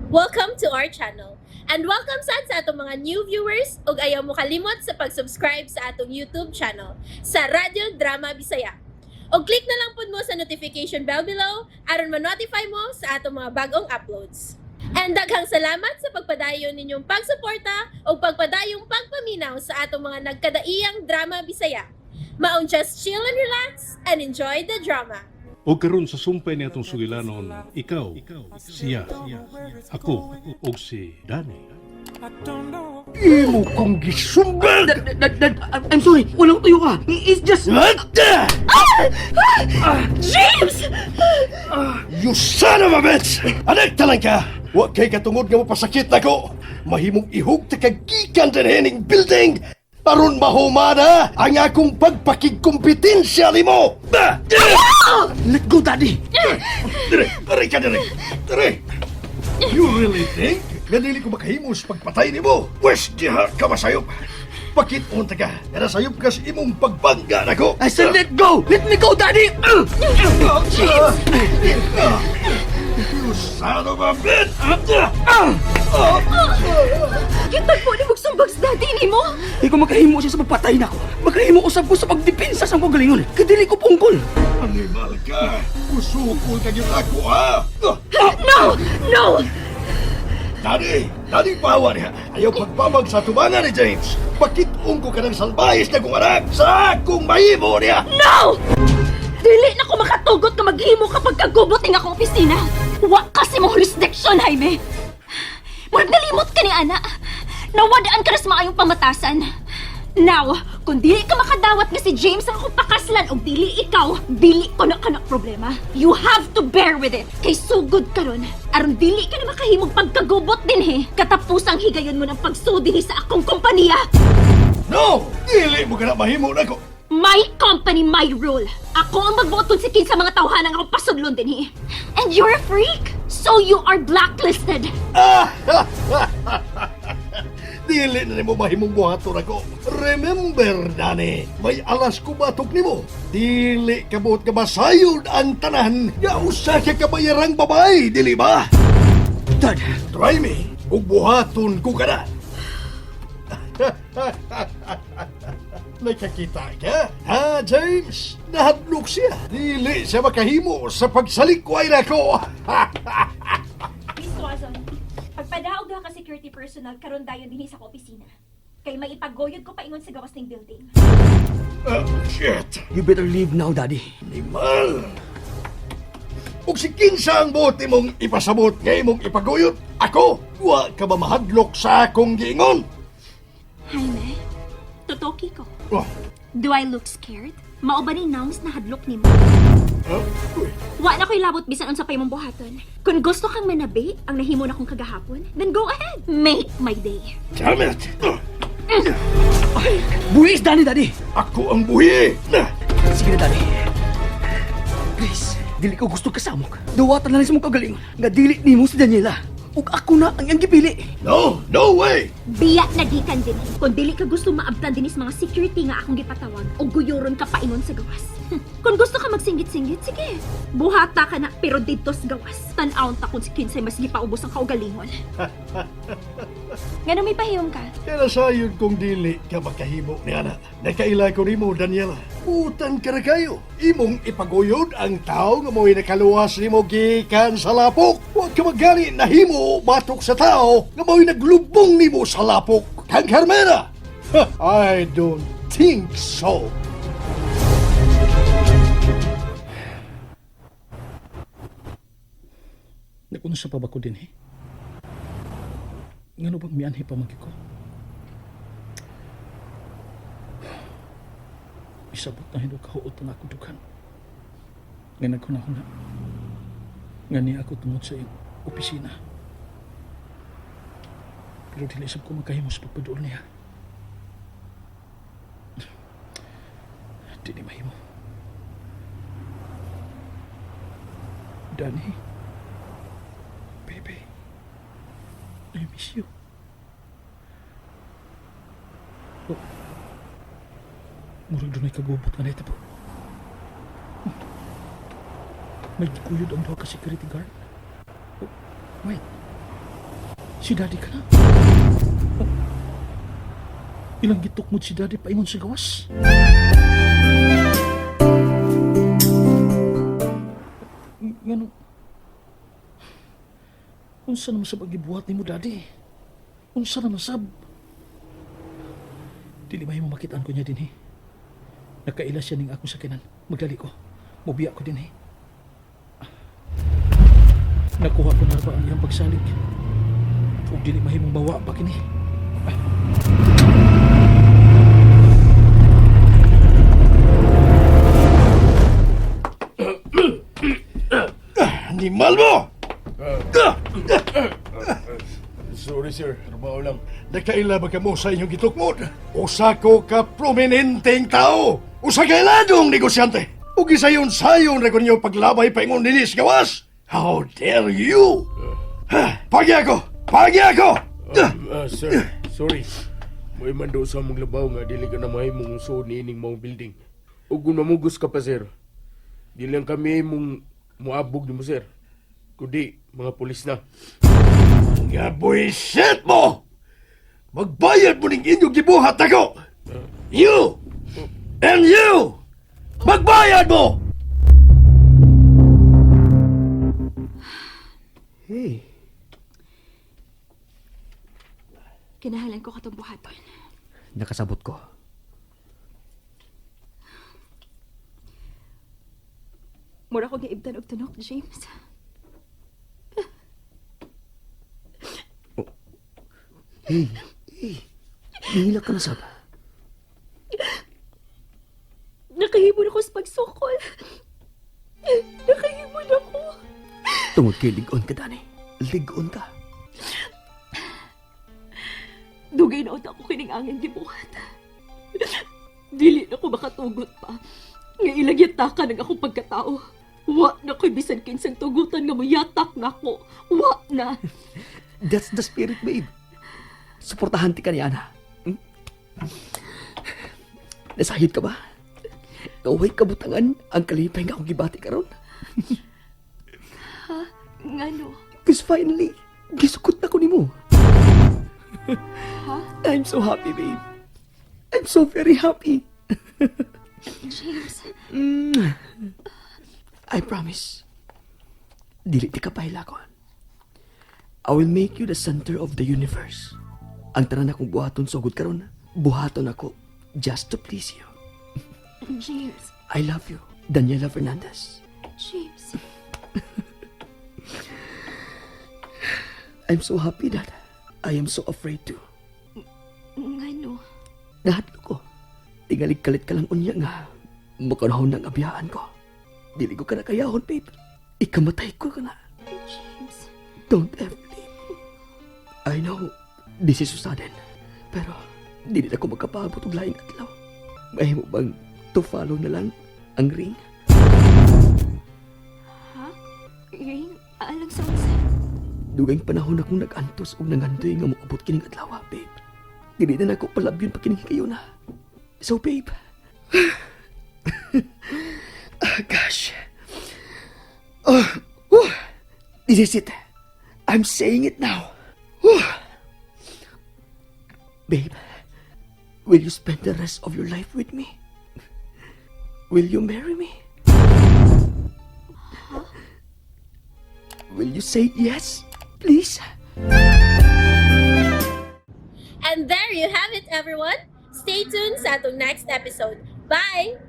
Welcome to our channel. And welcome sa atong mga new viewers ug ayaw mo kalimot sa pag-subscribe sa atong YouTube channel sa Radio Drama Bisaya. O click na lang pud mo sa notification bell below aron ma-notify mo sa atong mga bagong uploads. And daghang salamat sa pagpadayon ninyong pagsuporta o pagpadayong pagpaminaw sa atong mga nagkadaiyang drama Bisaya. Maong just chill and relax and enjoy the drama. O karon sa sumpay ni atong sugilanon, ikaw, siya, ako, o si Danny. Imo kong gisumbag! I'm sorry, walang tuyo ka. It's just... James! You son of a bitch! Anak talang ka! Huwag kay katungod nga mapasakit ako! Mahimong ihog ta kagikan din hening building! Aron mahumana ang akong pagpakigkompetensya ni mo! Let go, Daddy! Dire ka, dire! You really think nga dili ko makahimos pagpatay ni mo? Wes diha ka masayop! Pakit-unta ka, nga nasayop ka sa imong pagbangga na ko! I said let go! Let me go, Daddy! You son of a bitch! Kitag po ni magsumbag sa daddy ni mo! Di ko makahimo siya sa pagpatay na ko. Makahimo usab ko sa pagdepensa sa akong galingon. Kadili ko pungkol. Animal ka! Kusukol ka yun ako, ha? No! No! Daddy pawa niya. Ayaw pagpamag sa tubangan ni James. Pakitong ko ka ng salbayis na kong anak sa akong mahimo niya. No! Dili na ko makatugot na maghimo kapag kagubot ng akong opisina. Wa kasi mo jurisdiction, Jaime. Murag nalimot ka ni Ana. Nawadaan ka na sa maayong pamatasan. Now, kung dili ka makadawat nga si James ang akong pakaslan o dili ikaw, dili ko na kanak problema. You have to bear with it. Kay sugod ka ron. Aron dili ka na makahimog pagkagubot din he. Katapusang higayon mo ng pagsudihi sa akong kompanya. No! Dili mo ka na mahimo na ko. My company, my rule. Ako ang magbuoton si King sa mga tawhanang akong pasudlon din he. And you're a freak. So you are blacklisted. Dili na mo mahimong buhaton ako. Remember, Dani, may alas ko batok ni mo. Dili kabot ka masayod ang tanan. Yausa ka kabayarang babay, dili ba? Dad, Try me, ug buhaton ko ka na. Nakakita ka? Ha, James? Nahadlok siya. Dili siya makahimo sa pagsalikway na ko. Miss Watson, pagpadaog ka security personnel karon dayon dinhi sa opisina. Kay may ipaggoyod ko paingon sa gawas ng building. Shit. you better leave now, Daddy. Animal. Ug si kinsa ang bote mong ipasabot nga imong ipaguyod? Ako? Wa ka ba mahadlok sa akong giingon? Jaime, totoki ko. Oh, Do I look scared? Mao ba ni nouns na hadlok nimo? uy. Wa na ko'y labot bisan unsa pay mong buhaton. Kung gusto kang manabi ang nahimo na kong kagahapon, then go ahead. Make my day. Damn it. Buwis, Daddy! Ako ang buhi. Sige na, Daddy. Please, dili ko gusto kasamok. Dawatan na lang sa mong kagalingon. Nga dili ni mo si Daniela. Ug ako na ang iyang gipili. No way. Biya na gikan din. Kung dili ka gusto maabtan dinis mga security nga akong gipatawag o guyoron ka paingon sa gawas. Kung gusto ka magsinggit-singgit, sige. Buhata ka na pero dito sa gawas. Tan-aon ta kung si Kinsay mas gipaubos ang kaugalingon. Nga na may pahiyong ka. Kaya sayod kong dili ka makahimo ni Ana. Nakaila ko nimo, Daniela. Utang ka na kayo. Imong ipaguyod ang tao nga mo'y nakaluwas nimo gikan sa lapok. Huwag ka magani na himo batok sa tao nga mo'y naglubong nimo sa lapok. Kang Carmena! I don't think so. Nakunsa pa ba ko din eh? Ngano bang mianhi pa magi ko? Isabot na hinug kahuot na ako dukan. Nga nagkunahuna. Nga niya ako tungod sa iyong opisina. Pero dili sab ko makahimo sa pagpaduol niya. Di mahimo. Danny. Baby. I miss you. Oh. Murag dunay kagubot nga neta po. May gikuyod ang duha ka security guard. Oh, wait. Si Daddy ka na? Oh. Ilang gitok mo si Daddy paingon sa gawas? Ngano? Unsa naman sab ang gibuhat ni mo, Daddy? Unsa naman sab? Dili mo makitaan ko niya din, eh. Nagkaila siya ning akong sakinan. Magdali ko. Mubiya ko din, eh. Nakuha ko na ba ang iyang pagsalig? Huwag dili mahimong bawa pa kini. Animal mo! Sorry sir, trabaho lang. Nakaila ba ka mo sa inyong gitukmod? Usa ko ka prominenteng tao! Usa ka iladong negosyante! Ug isayon-sayon ra ko ninyo paglabay paingon dinis gawas! How dare you! Pagi ako! Pagi ako! Sir, sorry. May mando sa mong labaw nga dili ka na mahimong so niining mong building. Ug kung mamugos ka pa sir, dili lang kami mong muabog ni mo sir. Kundi mga pulis na. Nga buisit mo! Magbayad mo ning inyong gibuhat ako! You! And you! Magbayad mo! Hey, Kinahalan ko katong buhaton. nakasabot ko. Mura ko giibdan og tunok, James. Hey, nihila ka na sab. Nakahimon ako sa pagsukol. Nakahimon ako. Tungod kay ligon ka, Dani. Ligon ka. Dugay na ako kining angin gibuhat. Dili na ko makatugot pa. Nga ilagyata ng akong pagkatao. Wa na ko'y bisan kinsang tugutan nga moyatak na ako. Wa na. That's the spirit, babe. Suportahan ti ka ni Ana. Hmm? Nasahid ka ba? Kaway kabutangan ang kalipay nga akong gibati karon. Ngano? Because finally, gisukot na ko ni mo. I'm so happy, babe. I'm so very happy. James. I promise. Dili ti ka pahilakon. I will make you the center of the universe. Ang tanan akong buhaton sugod karon, buhaton ako just to please you. James. I love you, Daniela Fernandez. James. I'm so happy that I am so afraid to. Ngano? Nahadlo ko. Tingalig kalit ka lang unya nga. Makanahon ng abiyaan ko. Dili ko ka na kayahon, babe. Ikamatay ko ka na. James. Don't ever leave. I know, this is so sudden. Pero, dili na ko magkapabot og laing adlaw. Mahimo bang to follow na lang ang ring? Ha? Ring? Alang sa unsa? Dugay panahon akong nag-antos o nangandoy nga moabot kining adlaw, babe. Dili na ako palabyon pa kining kayo na. So, babe. Gosh. This is it. I'm saying it now. Babe, will you spend the rest of your life with me? Will you marry me? Will you say yes, please? And there you have it, everyone. Stay tuned sa atong next episode. Bye!